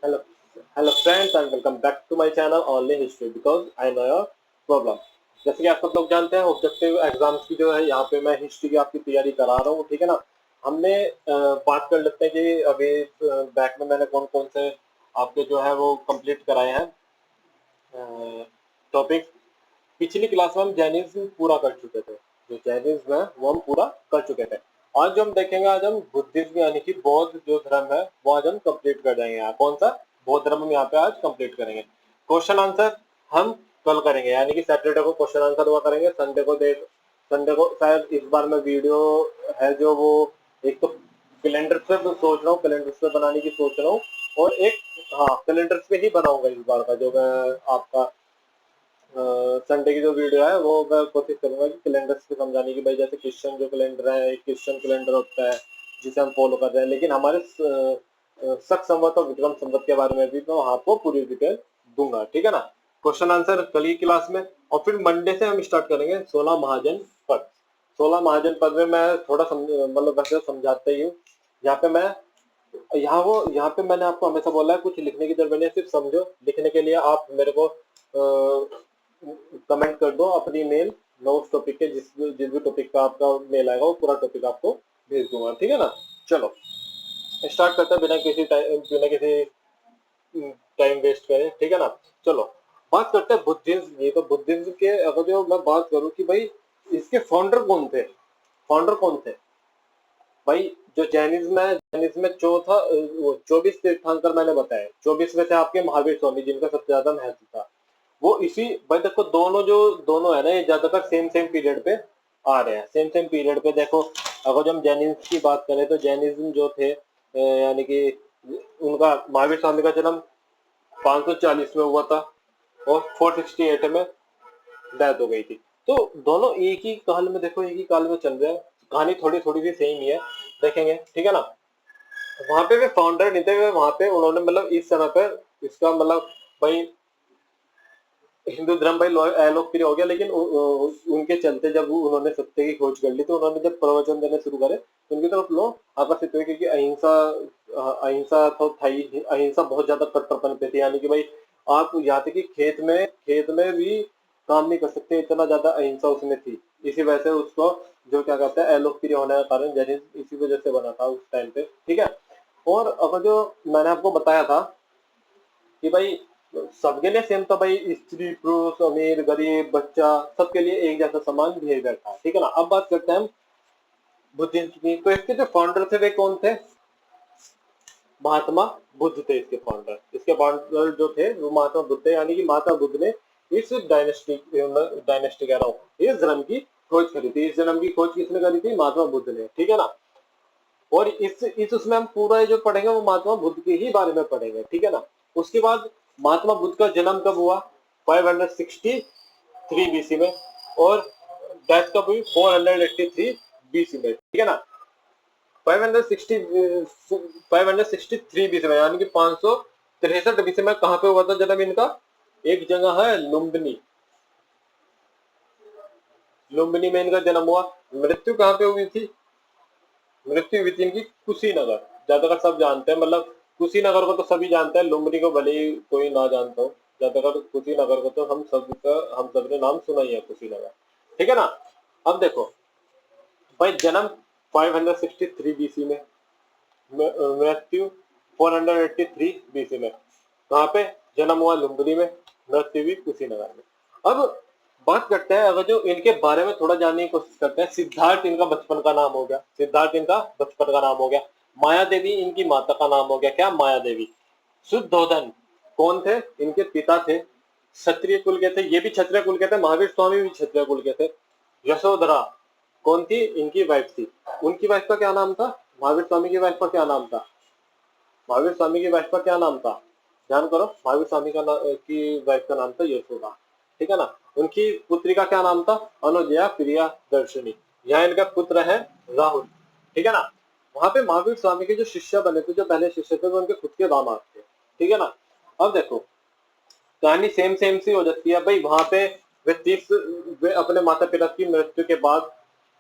Hello, hello friends and welcome back to my channel only history because I know your problem। जैसे कि आप सब लोग जानते हैं ऑब्जेक्टिव एग्जाम्स की जो है यहाँ पे मैं हिस्ट्री की आपकी तैयारी करा रहा हूँ, ठीक है ना। हमने बात कर लेते हैं कि अभी बैक में मैंने कौन कौन से आपके जो है वो कंप्लीट कराए हैं टॉपिक। पिछली क्लास में हम जैनिज्म पूरा कर चुके थे, जो जैनिज्म है वो हम पूरा कर चुके थे। आज जो हम देखेंगे, आज हम बुद्धिज्म यानी कि बौद्ध जो धर्म है वो आज हम कंप्लीट कर जाएंगे। यहाँ कौन सा बौद्ध धर्म हम यहाँ पे आज कंप्लीट करेंगे। क्वेश्चन आंसर हम कल करेंगे, यानी कि सैटरडे को क्वेश्चन आंसर हुआ करेंगे। संडे को शायद इस बार मैं वीडियो है जो वो एक तो कैलेंडर पे सोच रहा हूँ, कैलेंडर पे बनाने की सोच रहा हूँ, और एक हाँ कैलेंडर पे ही बनाऊंगा इस बार का जो मैं आपका संडे की जो वीडियो है वो मैं कोशिश करूंगा कि कैलेंडर से समझाने की। भाई जैसे क्रिश्चियन जो कैलेंडर है, एक क्रिश्चियन कैलेंडर होता है जिसे हम फॉलो कर रहे हैं, लेकिन हमारे शक संवत और विक्रम संवत के बारे में भी मैं आपको पूरी डिटेल दूंगा, ठीक है ना। क्वेश्चन आंसर कल की क्लास में, और फिर मंडे से हम स्टार्ट करेंगे 16 महाजन पद। 16 महाजन पद में मैं थोड़ा मतलब वैसे समझाते ही हूँ। यहाँ पे मैंने आपको हमेशा बोला है कुछ लिखने की जरूरत नहीं है, सिर्फ समझो। लिखने के लिए आप मेरे को कमेंट कर दो अपनी मेल, मैं उस टॉपिक के जिस भी टॉपिक का आपका मेल आएगा वो पूरा टॉपिक आपको भेज दूंगा, ठीक है ना। चलो स्टार्ट करते हैं बिना किसी टाइम वेस्ट करें, ठीक है ना। चलो बात करते हैं बुद्धिज्म। ये तो बुद्धिज्म के अगर जो मैं बात करूं कि भाई इसके फाउंडर कौन थे, भाई जो जैनिज्म है, जैनिज्म में चौथा 24 तीर्थंकर मैंने बताया। 24 में से आपके महावीर स्वामी जिनका सबसे ज्यादा महत्व था, वो इसी भाई देखो दोनों है ना, ये ज्यादातर सेम सेम पीरियड पे आ रहे हैं। सेम पीरियड पे देखो, अगर हम जैनिज्म की बात करें तो जैनिज्म जो थे यानी कि उनका महावीर स्वामी का जन्म 540 में हुआ था और 468 में डेथ हो गई थी। तो दोनों एक ही काल में, देखो एक ही काल में चल रहे हैं। कहानी थोड़ी थोड़ी सी सेम ही है, देखेंगे, ठीक है ना। वहां पे वे फाउंडर नहीं थे, वहां पे उन्होंने मतलब इस समय पे इसका मतलब भाई हिंदू धर्म भाई लोकप्रिय हो गया, लेकिन उनके चलते जब उन्होंने सत्य की खोज कर ली तो उन्होंने जब प्रवचन देने शुरू करे तो उनकी तरफ लोग आकर्षित हुए, क्योंकि अहिंसा तो था ही। अहिंसा बहुत ज्यादा कट्टरपन पे थी, यानी कि भाई आप यहाँ तक कि खेत में भी काम नहीं कर सकते, इतना ज्यादा अहिंसा उसमें थी। इसी वजह से उसको जो क्या कहते हैं अलोकप्रिय होने का कारण जैनिज्म इसी वजह से बना था उस टाइम पे, ठीक है। और अगर जो मैंने आपको बताया था कि भाई सबके लिए सेम था, भाई स्त्री पुरुष अमीर गरीब बच्चा सबके लिए एक जैसा समान बिहेवियर था, ठीक है ना। अब बात करते हैं हम बुद्धिज्म की। तो इसके जो फाउंडर थे वे कौन थे, महात्मा बुद्ध थे इसके फाउंडर। इसके फाउंडर जो थे वो महात्मा बुद्ध थे, यानी कि महात्मा बुद्ध ने इस डायनेस्टी कह रहा हूँ, इस धर्म की खोज करी थी। इस धर्म की खोज किसने करी थी, महात्मा बुद्ध ने, ठीक है ना। और इस उसमें हम पूरा जो पढ़ेंगे वो महात्मा बुद्ध के ही बारे में पढ़ेंगे, ठीक है ना। उसके बाद महात्मा बुद्ध का जन्म कब हुआ, 563 बीसी में, और डेथ कब हुई, 483 बीसी में, ठीक है ना। 563 बीसी में, यानी कि 563 बीसी में कहाँ पे हुआ था जन्म इनका, एक जगह है लुम्बिनी। लुम्बिनी में इनका जन्म हुआ। मृत्यु कहाँ पे हुई थी, मृत्यु हुई थी इनकी कुशीनगर। ज्यादातर सब जानते हैं, मतलब कुशीनगर को तो सभी जानते हैं, लुम्बिनी को भले ही कोई ना जानता हो, ज्यादातर कुशीनगर को तो हम सबने नाम सुना ही है, कुशीनगर, ठीक है ना। अब देखो भाई जन्म 563 बीसी में, मृत्यु 483 बीसी में। कहाँ पे जन्म हुआ, लुम्बिनी में, मृत्यु भी कुशीनगर में। अब बात करते हैं, अगर जो इनके बारे में थोड़ा जानने की कोशिश करते हैं। सिद्धार्थ इनका बचपन का नाम हो गया, सिद्धार्थ इनका बचपन का नाम हो गया। माया देवी इनकी माता का नाम हो गया, क्या, माया देवी। शुद्धोधन कौन थे, इनके पिता थे, क्षत्रिय कुल के थे, ये भी क्षत्रिय कुल के थे, महावीर स्वामी भी क्षत्रिय कुल के थे। यशोधरा कौन थी, इनकी वाइफ थी। उनकी वाइफ का क्या नाम था, महावीर स्वामी की वाइफ का क्या नाम था, महावीर स्वामी की वाइफ का क्या नाम था, ध्यान करो। महावीर स्वामी की वाइफ का नाम था यशोदा, ठीक है ना। उनकी पुत्री का क्या नाम था, अनुजया प्रिया दर्शनी। यहाँ इनका पुत्र है राहुल, ठीक है ना। वहां पे महावीर स्वामी के जो शिष्य बने थे, जो पहले शिष्य थे, वो उनके खुद के दामाद थे, ठीक है ना। अब देखो कहानी सेम सेम सी हो जाती है भाई। वहां पे वे अपने माता पिता की मृत्यु के बाद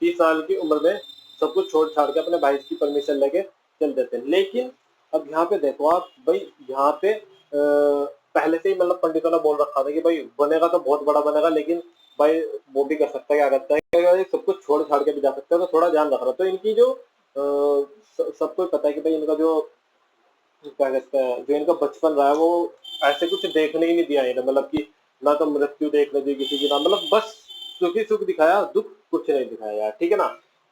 30 साल की उम्र में सब कुछ छोड़ छाड़ के अपने भाई की परमिशन लेके चल देते हैं। लेकिन अब यहाँ पे देखो आप भाई, यहाँ पे पहले से ही मतलब पंडितों ने बोल रखा था कि भाई बनेगा तो बहुत बड़ा बनेगा, लेकिन भाई वो भी कर सकता है, क्या करता है कि भाई सब कुछ छोड़ छाड़ के भी जा सकता है, तो थोड़ा ध्यान रखना। तो इनकी जो सबको पता है कि भाई इनका जो क्या कहते हैं, जो इनका बचपन रहा है वो ऐसे कुछ देखने ही नहीं दिया इन्हें, मतलब कि ना तो मृत्यु देखने दी किसी की, ना मतलब बस सुख ही सुख दिखाया, दुख कुछ नहीं दिखाया यार, ठीक है ना।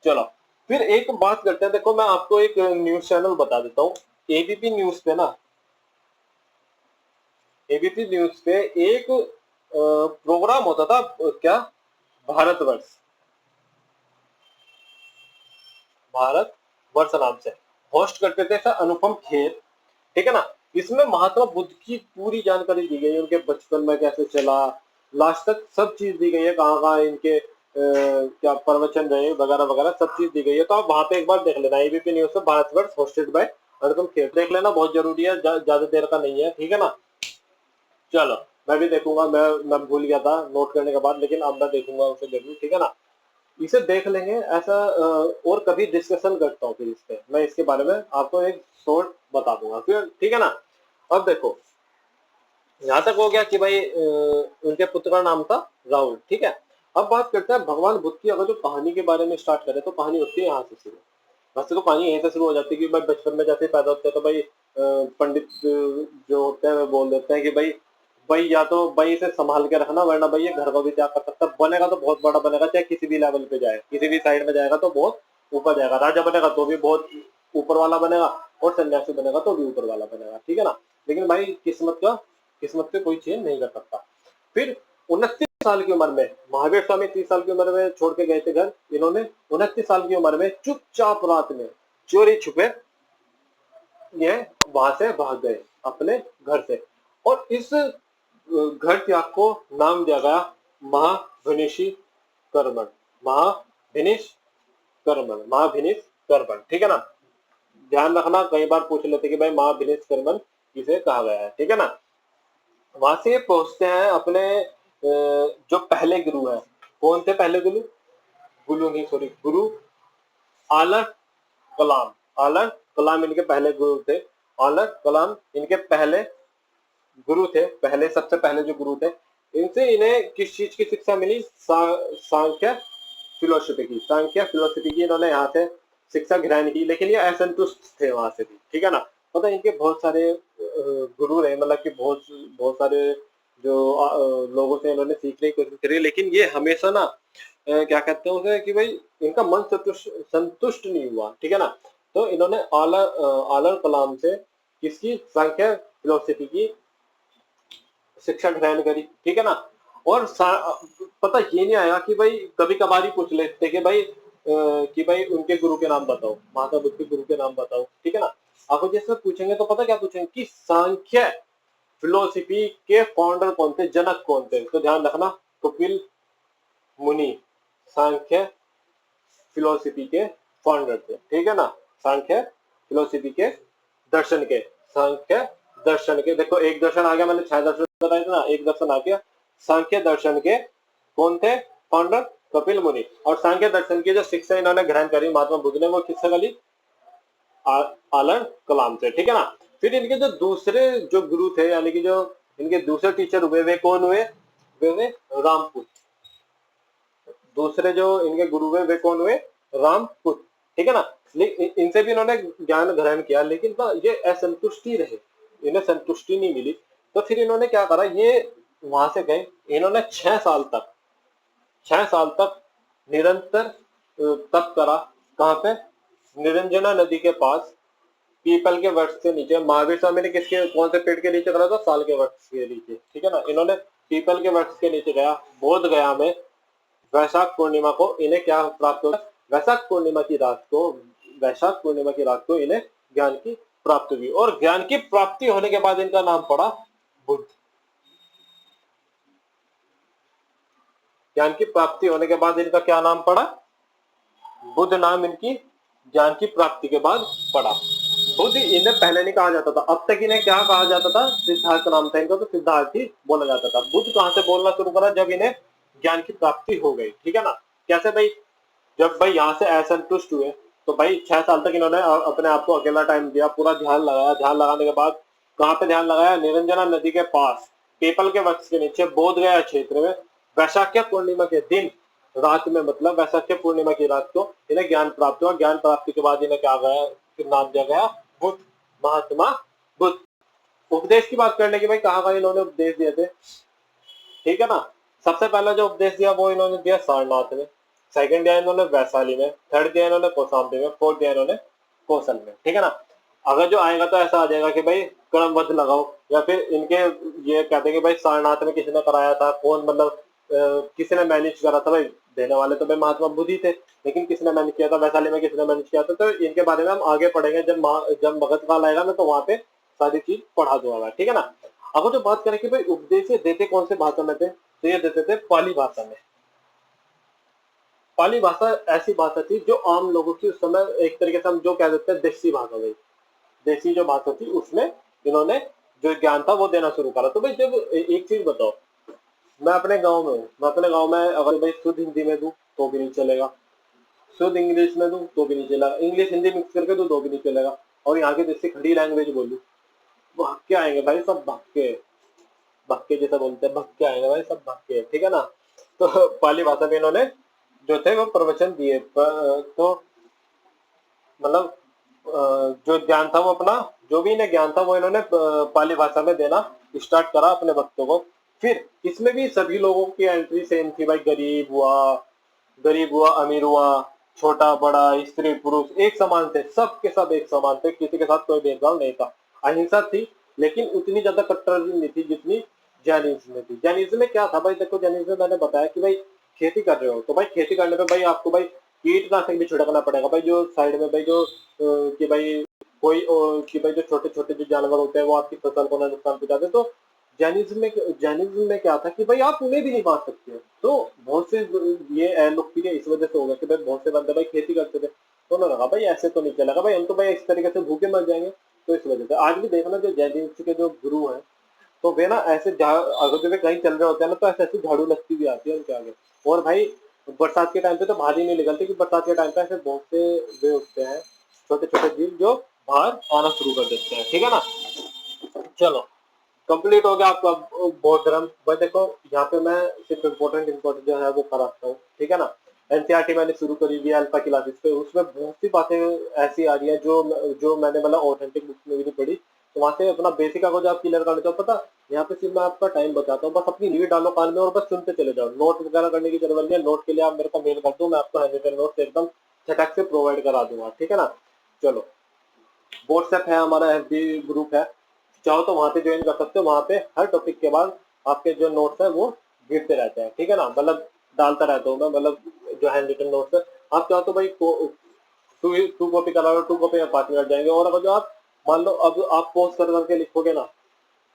चलो फिर एक बात करते हैं, देखो मैं आपको एक न्यूज चैनल बता देता हूँ। एबीपी न्यूज पे ना, एबीपी न्यूज पे एक प्रोग्राम होता था, क्या, भारतवर्ष, भारत वर्ष नाम से होस्ट करते थे सर अनुपम खेर, ठीक है ना। इसमें महात्मा बुद्ध की पूरी जानकारी दी गई है, उनके बचपन में कैसे चला, लास्ट तक सब चीज दी गई है, कहाँ कहाँ इनके क्या प्रवचन रहे वगैरह वगैरह, सब चीज दी गई है। तो आप वहां पे एक बार देख लेना, एबीपी न्यूज से भारतवर्ष होस्टेड बाय अनुपम खेर, देख लेना, बहुत जरूरी है, ज्यादा देर का नहीं है, ठीक है ना। चलो मैं भी देखूंगा, मैं भूल गया था नोट करने के बाद, लेकिन अब मैं देखूंगा उसे जरूर, ठीक है ना। इसे देख लेंगे ऐसा, और कभी डिस्कशन करता हूँ फिर इस पे, मैं इसके बारे में आपको एक शॉर्ट बता दूंगा फिर, ठीक है ना। अब देखो यहाँ तक हो गया कि भाई उनके पुत्र का नाम था राहुल, ठीक है। अब बात करते हैं भगवान बुद्ध की, अगर जो कहानी के बारे में स्टार्ट करें तो कहानी होती है यहाँ से शुरू। वैसे तो कहानी यहीं से शुरू हो जाती है कि भाई बचपन में जैसे ही पैदा होते हैं तो भाई पंडित जो होते हैं वो बोल देते हैं कि भाई भाई या तो भाई इसे संभाल के रखना, वरना भाई ये घर को भी त्याग कर सकता है, बनेगा तो बहुत बड़ा बनेगा, चाहे किसी भी लेवल पे जाए, किसी भी साइड में जाएगा तो बहुत ऊपर जाएगा, राजा बनेगा तो भी बहुत ऊपर वाला बनेगा, और सन्यासी बनेगा तो भी ऊपर वाला बनेगा, ठीक है ना। लेकिन भाई किस्मत पे कोई चेंज नहीं कर सकता। फिर 29 साल की उम्र में महावीर स्वामी 30 साल की उम्र में छोड़ के गए थे घर, इन्होंने 29 साल की उम्र में चुपचाप रात में चोरी छुपे ये वहां से भाग गए अपने घर से, और इस घर त्याग को नाम दिया गया महाभिनिषी कर्मण, महाभिनिष कर्मण, महाभिनिष कर्मण, ठीक है ना। ध्यान रखना, कई बार पूछ लेते कि भाई महाभिनिष कर्मण किसे कहा गया है, ठीक है ना। वहां से पहुंचते हैं अपने जो पहले गुरु हैं, कौन थे पहले गुरु, गुरु नहीं सॉरी गुरु आलर कलाम, आलर कलाम इनके पहले गुरु थे, आलर कलाम इनके पहले गुरु थे, पहले सबसे पहले जो गुरु थे। इनसे इन्हें किस चीज की शिक्षा मिली, सांख्य फिलोसफी की, सांख्य फिलोसफी की इन्होंने यहाँ से शिक्षा ग्रहण की, लेकिन ये असंतुष्ट थे वहां से भी, ठीक है ना। पता है इनके बहुत सारे गुरु रहे, मतलब कि बहुत बहुत सारे जो लोगों से इन्होंने सीखने की कोशिश करी, लेकिन ये हमेशा ना क्या कहते हैं उसे कि भाई इनका मन संतुष्ट नहीं हुआ, ठीक है ना। तो इन्होंने आलर कलाम से किसकी, सांख्य फिलोसफी की शिक्षा ग्रहण करी, ठीक है ना। और पता ये नहीं आया कि भाई कभी कभार ही पूछ लेते कि भाई कि भाई उनके गुरु के नाम बताओ, महात्मा बुद्ध के गुरु के नाम बताओ, ठीक है ना। आपको जैसे पूछेंगे तो पता क्या पूछेंगे कि सांख्य फिलोसफी के फाउंडर कौन थे, जनक कौन थे, तो ध्यान रखना कपिल मुनि सांख्य फिलोसफी के फाउंडर थे, ठीक है ना। सांख्य फिलोसफी के दर्शन के, सांख्य दर्शन के, देखो एक दर्शन आ गया, मैंने 6 दर्शन बताए थे ना, एक दर्शन आ गया। सांख्य दर्शन के कौन थे फाउंडर, कपिल मुनि। और सांख्य दर्शन की जो शिक्षा इन्होंने ग्रहण करी महात्मा बुद्ध ने, वो किससे करी, आलर कलाम से, ठीक है ना। फिर इनके जो दूसरे जो गुरु थे, यानी कि जो इनके दूसरे टीचर हुए, वे कौन हुए, वे हुए रामपुत। दूसरे जो इनके गुरु हुए वे कौन हुए, रामपुत, ठीक है ना। इनसे भी इन्होंने ज्ञान ग्रहण किया, लेकिन ना ये असंतुष्टि रहे, इन्हें संतुष्टि नहीं मिली। तो फिर इन्होंने क्या करा, ये वहां से गए, इन्होंने 6 साल तक निरंतर तप करा, कहाँ पे, निरंजना नदी के पास, पीपल के वृक्ष के नीचे। महावीर स्वामी ने किसके, कौन से पेड़ के नीचे करा था, साल के वृक्ष के नीचे, ठीक है ना। इन्होंने पीपल के वृक्ष के नीचे गया, बोध गया में वैशाख पूर्णिमा को इन्हें क्या प्राप्त होगा, वैशाख पूर्णिमा की रात को, वैशाख पूर्णिमा की रात को इन्हें ज्ञान की प्राप्ति हुई, और ज्ञान की प्राप्ति होने के बाद इनका नाम पड़ा बुद्ध। ज्ञान की प्राप्ति होने के बाद इनका क्या नाम पड़ा, बुद्ध नाम इनकी ज्ञान की प्राप्ति के बाद पड़ा। बुद्ध इन्हें पहले नहीं कहा जाता था, अब तक इन्हें क्या कहा जाता था, सिद्धार्थ नाम था इनका, तो सिद्धार्थ ही बोला जाता था। बुद्ध कहां से बोलना शुरू करा, जब इन्हें ज्ञान की प्राप्ति हो गई, ठीक है ना। कैसे भाई, जब भाई यहाँ से असंतुष्ट हुए तो भाई 6 साल तक इन्होंने अपने आप को अकेला टाइम दिया, पूरा ध्यान लगाया। ध्यान लगाने के बाद कहाँ पे ध्यान लगाया? निरंजना नदी के पास, पीपल के वृक्ष के नीचे, बोध गया क्षेत्र में, वैशाख पूर्णिमा के दिन रात में, मतलब वैशाख पूर्णिमा की रात को इन्हें ज्ञान प्राप्त हुआ। ज्ञान प्राप्ति के बाद इन्हें क्या गया, नाम दिया गया बुद्ध, महात्मा बुद्ध। उपदेश की बात करने की, भाई कहाँ कहाँ इन्होंने उपदेश दिए थे, ठीक है ना। सबसे पहला जो उपदेश दिया वो इन्होंने दिया सारनाथ में, सेकंड दिया इन्होंने वैशाली में, थर्ड दिया इन्होंने कौशाम्बी में, फोर्थ दिया इन्होंने कौशल में, ठीक है ना। अगर जो आएगा तो ऐसा आ जाएगा कि भाई क्रमबद्ध लगाओ, या फिर इनके ये कहते हैं कि भाई सारनाथ में किसने कराया था, कौन मतलब किसने मैनेज करा था। भाई देने वाले तो भाई महात्मा बुद्ध ही थे, लेकिन किसने मैनेज किया था, वैशाली में किसने मैनेज किया था, तो इनके बारे में हम आगे पढ़ेंगे। जब मगध काल आएगा ना, तो वहां पे सारी चीज पढ़ा दूंगा, ठीक है ना। अब जो बात करें कि भाई उपदेश देते कौन से भाषा में थे, तो ये देते थे पाली भाषा में। पाली भाषा ऐसी भाषा थी जो आम लोगों की उस समय, एक तरीके से हम जो कह देते हैं देसी भाषा, भाई देसी जो भाषा थी उसमें इन्होंने जो ज्ञान था वो देना शुरू करा। तो भाई जब एक चीज बताओ, मैं अपने गांव में हूँ, मैं अपने गांव में अगर भाई शुद्ध हिंदी में दूं तो भी नहीं चलेगा, शुद्ध इंग्लिश में दूं तो भी नहीं चलेगा, इंग्लिश हिंदी मिक्स करके दूं तो भी नहीं चलेगा, और यहाँ की जैसे खड़ी लैंग्वेज बोलूं, भक्के आएंगे भाई, सब भक्के, भक्के जैसा बोलते हैं, भक्के आएंगे भाई, सब भक्के, ठीक है ना। तो पाली भाषा में इन्होंने जो थे वो प्रवचन दिए, तो मतलब जो ज्ञान था वो अपना, जो भी इन्हें ज्ञान था वो इन्होंने पाली भाषा में देना स्टार्ट करा अपने भक्तों को। फिर इसमें भी सभी लोगों की एंट्री सेम थी भाई, गरीब हुआ, अमीर हुआ, छोटा बड़ा, स्त्री पुरुष एक समान थे, सब के सब एक समान थे, किसी के साथ कोई भेदभाव नहीं था। अहिंसा थी, लेकिन उतनी ज्यादा कट्टरवादी नहीं थी जितनी जैनिज्म में थी। जैनिज्म में क्या था भाई, देखो जैनिज्म में मैंने बताया कि भाई खेती कर रहे हो तो भाई खेती करने पे भाई आपको भाई कीटनाशक भी छिड़कना पड़ेगा भाई, जो साइड में भाई जो कि भाई कोई कि भाई जो छोटे छोटे जो जानवर होते हैं वो आपकी फसल को नुकसान पहुंचाते हैं। तो जैनिज्म में क्या था कि भाई आप उन्हें भी नहीं मार सकते। तो बहुत से ये लोकप्रिय इस वजह से हो गया कि भाई बहुत से बंदे भाई खेती करते थे, तो उन्होंने कहा भाई ऐसे तो नहीं चलेगा भाई, हम तो भाई इस तरीके से भूखे मर जाएंगे। तो इस वजह से आज भी देखना जो जैनिज्म के जो गुरु हैं, तो वे ना ऐसे अगर जो वे कहीं चल रहे होते हैं ना, तो ऐसे ऐसी झाड़ू लगती भी आती है उनके आगे। और भाई बरसात के टाइम पे तो बाहर ही नहीं निकलते, कि बरसात के टाइम पे ऐसे बहुत से वे उठते हैं, छोटे छोटे जीव जो बाहर आना शुरू कर देते हैं, ठीक है ना। चलो कंप्लीट हो गया आपका बौद्ध धर्म। बस देखो यहाँ पे मैं सिर्फ इम्पोर्टेंट जो है वो कराता हूँ, ठीक है ना। एनसीईआरटी मैंने शुरू करी हुई है अल्फा क्लासेस पे, उसमें बहुत सी बातें ऐसी आ रही है जो जो मैंने मतलब ऑथेंटिक बुक्स में भी नहीं पढ़ी, तो वहां से अपना बेसिक अगर जो आप क्लियर करना चाहो, पता यहाँ पे सिर्फ मैं आपका टाइम बचाता हूँ, बस अपनी रीड डालो कान में और बस सुनते चले जाओ, नोट वगैरह करने की जरूरत नहीं है। नोट के लिए आप मेरे को मेल कर दो, मैं आपको हैंड नोट एकदम झटक से प्रोवाइड करा दूंगा, ठीक है ना। चलो व्हाट्सएप है हमारा, एफबी ग्रुप है, चाहो तो वहां पे ज्वाइन कर सकते हो। वहां पे हर टॉपिक के बाद आपके जो नोट्स है वो गिरते रहते हैं, ठीक है ना, मतलब डालता रहता हूँ मैं, मतलब जो हैंड रिटन नोट्स है। आप चाहो तो भाई टू कॉपी करा लो, 2 कॉपी में 5 मिनट जाएंगे। और अगर जो आप मान लो अब आप पोस्ट कर करके लिखोगे ना,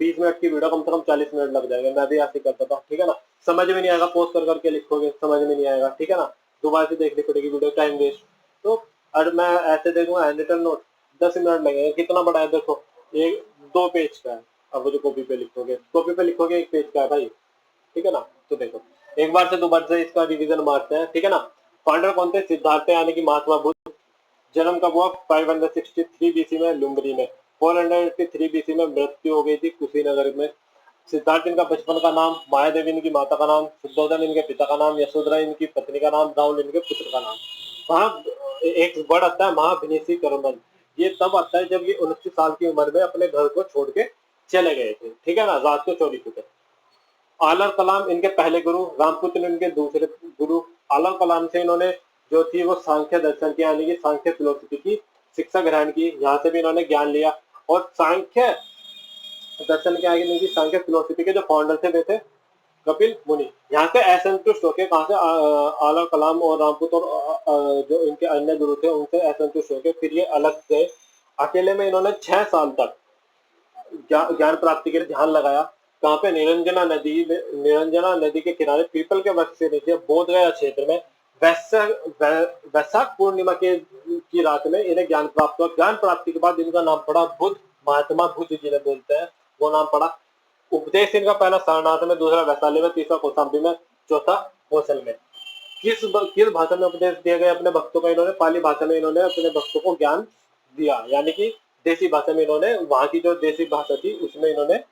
20 मिनट की वीडियो कम से कम 40 मिनट लग जाएंगे। मैं भी ऐसे करता था, ठीक है ना। समझ में नहीं आएगा, पोस्ट कर करके लिखोगे समझ में नहीं आएगा, ठीक है ना, दोबारा से देखनी पड़ेगी वीडियो, टाइम वेस्ट। तो अगर मैं ऐसे देखूंगा हैंड रिटन नोट 10 मिनट लगेंगे, कितना बड़ा है देखो, एक 2 पेज का है। अब वो जो कॉपी पे लिखोगे 1 पेज का है भाई, ठीक है ना। तो देखो एक बार से 2 बार से इसका रिवीजन मारते हैं, ठीक है ना। फाउंडर कौन थे? सिद्धार्थ यानी कि महात्मा बुद्ध। जन्म कब हुआ? 563 बीसी में लुम्बनी में। 483 बीसी में मृत्यु हो गई थी कुशीनगर में। सिद्धार्थ इनका बचपन का नाम, माया देवी इनकी माता का नाम, शुद्धोधन इनके पिता का नाम, यशोधरा इनकी पत्नी का नाम, राहुल इनके पुत्र का नाम। वहाँ एक वर्ड आता है महाभिनिषी करमन, ये तब आता है जब ये 29 साल की उम्र में अपने घर को छोड़ के चले गए थे, ठीक है ना, रात को चोरी छुपे। आलम कलाम इनके पहले गुरु, रामपुत्र इनके दूसरे गुरु। आलम कलाम से इन्होंने जो थी वो सांख्य दर्शन की यानी कि सांख्य फिलोसफी की शिक्षा ग्रहण की, यहाँ से भी इन्होंने ज्ञान लिया। और सांख्य दर्शन के आगे इनकी सांख्य फिलोसफी के जो फाउंडर थे वे थे कपिल मुनि। यहाँ से असंतुष्ट होकर कहाँ से आलम कलाम और रामपुत्र और जो इनके अन्य गुरु थे उनसे असंतुष्ट होकर फिर ये अलग गए। अकेले में इन्होंने 6 साल तक ज्ञान प्राप्ति के लिए ध्यान लगाया। कहाँ पे? निरंजना नदी के किनारे पीपल के वृक्ष से नीचे बोध गया क्षेत्र में वैशाख पूर्णिमा के की रात में इन्हें ज्ञान प्राप्त हुआ। ज्ञान प्राप्ति के बाद इनका नाम पड़ा बुद्ध, महात्मा बुद्ध जिन्हें बोलते हैं वो नाम पड़ा। उपदेश इनका पहला सारनाथ में, दूसरा वैशाली में, तीसरा कौशाम्बी में, चौथा कौशल में। किस भाषा में उपदेश दिया गया अपने भक्तों को? इन्होंने पाली भाषा में इन्होंने अपने भक्तों को ज्ञान दिया, यानी कि देसी भाषा में इन्होंने, वहां की जो देसी भाषा थी उसमें इन्होंने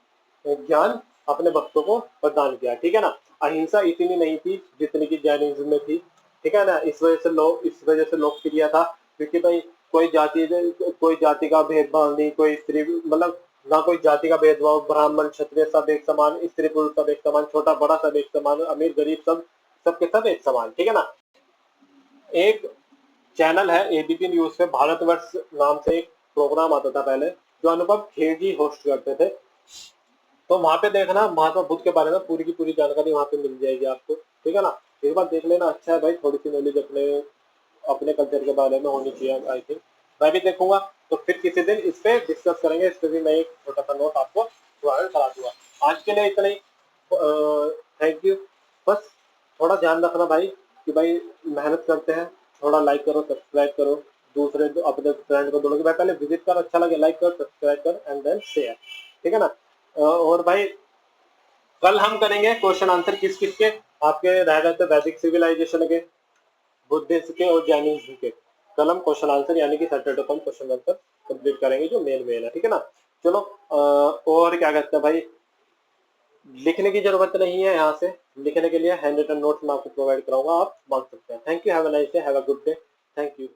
ज्ञान अपने भक्तों को प्रदान किया, ठीक है ना। अहिंसा इतनी नहीं थी जितनी की जैनिज्म में थी, ठीक है ना। इस वजह से लोकप्रिय था, क्योंकि भाई कोई जाति का भेदभाव नहीं, कोई स्त्री मतलब ना कोई जाति का भेदभाव, ब्राह्मण क्षत्रिय सब एक समान, स्त्री पुरुष सब एक समान, छोटा बड़ा सब एक समान, अमीर गरीब सब सबके सब एक समान, ठीक है ना। एक चैनल है एबीपी न्यूज पे, भारतवर्ष नाम से एक प्रोग्राम आता था पहले, जो अनुभव खेर जी होस्ट करते थे। तो वहां पे देखना, महात्मा बुद्ध के बारे में पूरी की पूरी जानकारी वहां पे मिल जाएगी आपको, ठीक है ना। एक बार देख लेना, अच्छा है भाई, थोड़ी सी नॉलेज अपने अपने कल्चर के बारे में होनी चाहिए, आई थिंक। मैं भी देखूंगा, तो फिर किसी दिन इस पे डिस्कस करेंगे, इस पे भी मैं एक छोटा सा नोट आपको प्रोवाइड करा दूंगा। आज के लिए इतना ही, थैंक यू। बस थोड़ा ध्यान रखना भाई, कि भाई मेहनत करते हैं, थोड़ा लाइक करो, सब्सक्राइब करो, दूसरे अपने फ्रेंड को बोलो कि भाई पहले विजिट कर, अच्छा लगे लाइक कर, सब्सक्राइब कर एंड देन शेयर, ठीक है ना। और भाई कल हम करेंगे क्वेश्चन आंसर किस किस के, आपके रह गए थे वैदिक सिविलाइजेशन के, बुद्धिस्ट के और जैनिज्म के। कल हम क्वेश्चन आंसर यानी कि सैटरडे को हम क्वेश्चन आंसर कंप्लीट करेंगे, जो मेन है, ठीक है ना। चलो, और क्या कहते हैं भाई, लिखने की जरूरत नहीं है, यहाँ से लिखने के लिए हैंड रिटन नोट्स मैं आपको प्रोवाइड कराऊंगा, आप मांग सकते हैं। Thank you, have a nice day, have a good day, thank you.